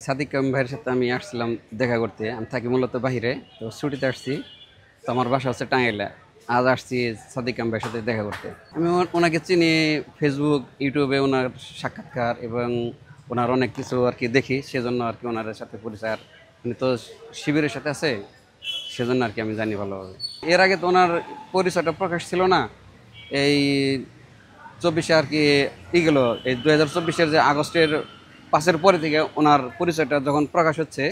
সাদিক কাম ভাইয়ের সাথে আমি আসছিলাম দেখা করতে। আমি থাকি মূলত বাহিরে, তো ছুটিতে আসছি। তো আমার বাসা হচ্ছে টাঙ্গাইলে। আজ আসছি সাদিক কাম ভাইয়ের সাথে দেখা করতে। আমি ওনাকে চিনি ফেসবুক, ইউটিউবে ওনার সাক্ষাৎকার এবং ওনার অনেক কিছু আর কি দেখি, সেজন্য আর কি ওনার সাথে পরিচয়। আর উনি তো শিবিরের সাথে আছে, সেজন্য আর কি আমি জানি ভালোভাবে। এর আগে তো ওনার পরিচয়টা প্রকাশ ছিল না। এই 24-এ আর কি গেল, এই 2024-এর যে আগস্টের 5-এর পরে থেকে ওনার পরিচয়টা যখন প্রকাশ হচ্ছে,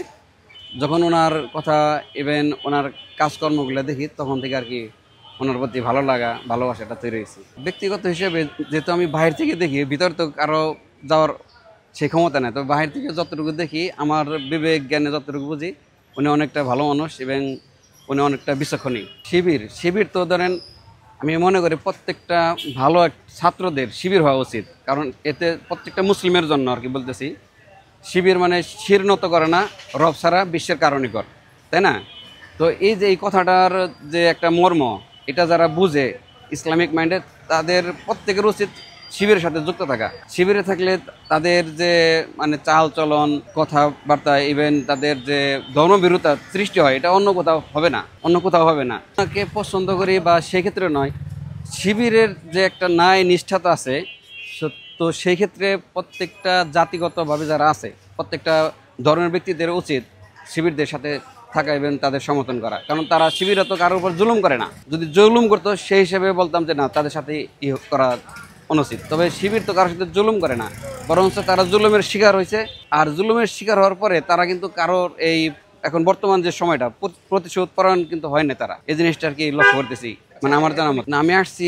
যখন ওনার কথা ইভেন ওনার কাজকর্মগুলো দেখি, তখন থেকে আর কি ওনার প্রতি ভালো লাগা ভালোবাসাটা তৈরি হয়েছে। ব্যক্তিগত হিসেবে যেহেতু আমি বাইরে থেকে দেখি, ভিতর তো কারো যাওয়ার সেই ক্ষমতা নেই, তো বাইরে থেকে যতটুকু দেখি, আমার বিবেক জ্ঞানে যতটুকু বুঝি, উনি অনেকটা ভালো মানুষ এবং উনি অনেকটা বিচক্ষণী। শিবির শিবির তো ধরেন, আমি মনে করি প্রত্যেকটা ভালো ছাত্রদের শিবির হওয়া উচিত, কারণ এতে প্রত্যেকটা মুসলিমের জন্য আর কি বলতেছি, শিবির মানে শির নত করে না, রব ছাড়া বিশ্বের কারণই কর, তাই না? তো এই যে এই কথাটার যে একটা মর্ম, এটা যারা বুঝে ইসলামিক মাইন্ডে, তাদের প্রত্যেকের উচিত শিবিরের সাথে যুক্ত থাকা। শিবিরে থাকলে তাদের যে মানে চাল চলন, কথাবার্তা, ইভেন তাদের যে ধর্মবিরোধতা সৃষ্টি হয়, এটা অন্য কোথাও হবে না, অন্য কোথাও হবে না। ওনাকে পছন্দ করি বা সেক্ষেত্রে নয়, শিবিরের যে একটা ন্যায় নিষ্ঠাতা আছে, তো সেই ক্ষেত্রে প্রত্যেকটা জাতিগতভাবে যারা আছে, প্রত্যেকটা ধর্মের ব্যক্তিদের উচিত শিবিরদের সাথে থাকা এবং তাদের সমর্থন করা, কারণ তারা শিবিরা তো কারোর উপর জুলুম করে না। যদি জুলুম করতো, সেই হিসেবে বলতাম যে না, তাদের সাথে করা অনুচিত। তবে শিবির তো কারোর সাথে জুলুম করে না, বরং তারা জুলুমের শিকার হয়েছে। আর জুলুমের শিকার হওয়ার পরে তারা কিন্তু কারোর এই এখন বর্তমান যে সময়টা, প্রতিশোধ পরায়ণ কিন্তু হয় না তারা। এই জিনিসটা আর কি লক্ষ্য করতেছি, মানে আমার জানা মত না। আমি আসছি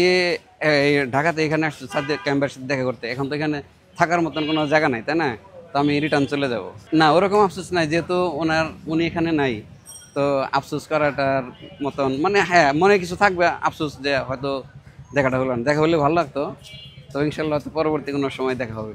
এই ঢাকাতে, এখানে আসছি সাথে ক্যাম্পের সাথে দেখা করতে। এখন তো এখানে থাকার মতন কোনো জায়গা নাই, তাই না? তো আমি রিটার্ন চলে যাব। না, ওরকম আফসোস নাই, যেহেতু উনি এখানে নাই। তো আফসোস করাটার মতন মানে, হ্যাঁ, মনে কিছু থাকবে আফসোস, যে হয়তো দেখাটা হলো না। দেখা হলে ভালো লাগতো। তো ইনশাল্লাহ তো পরবর্তী কোনো সময় দেখা হবে।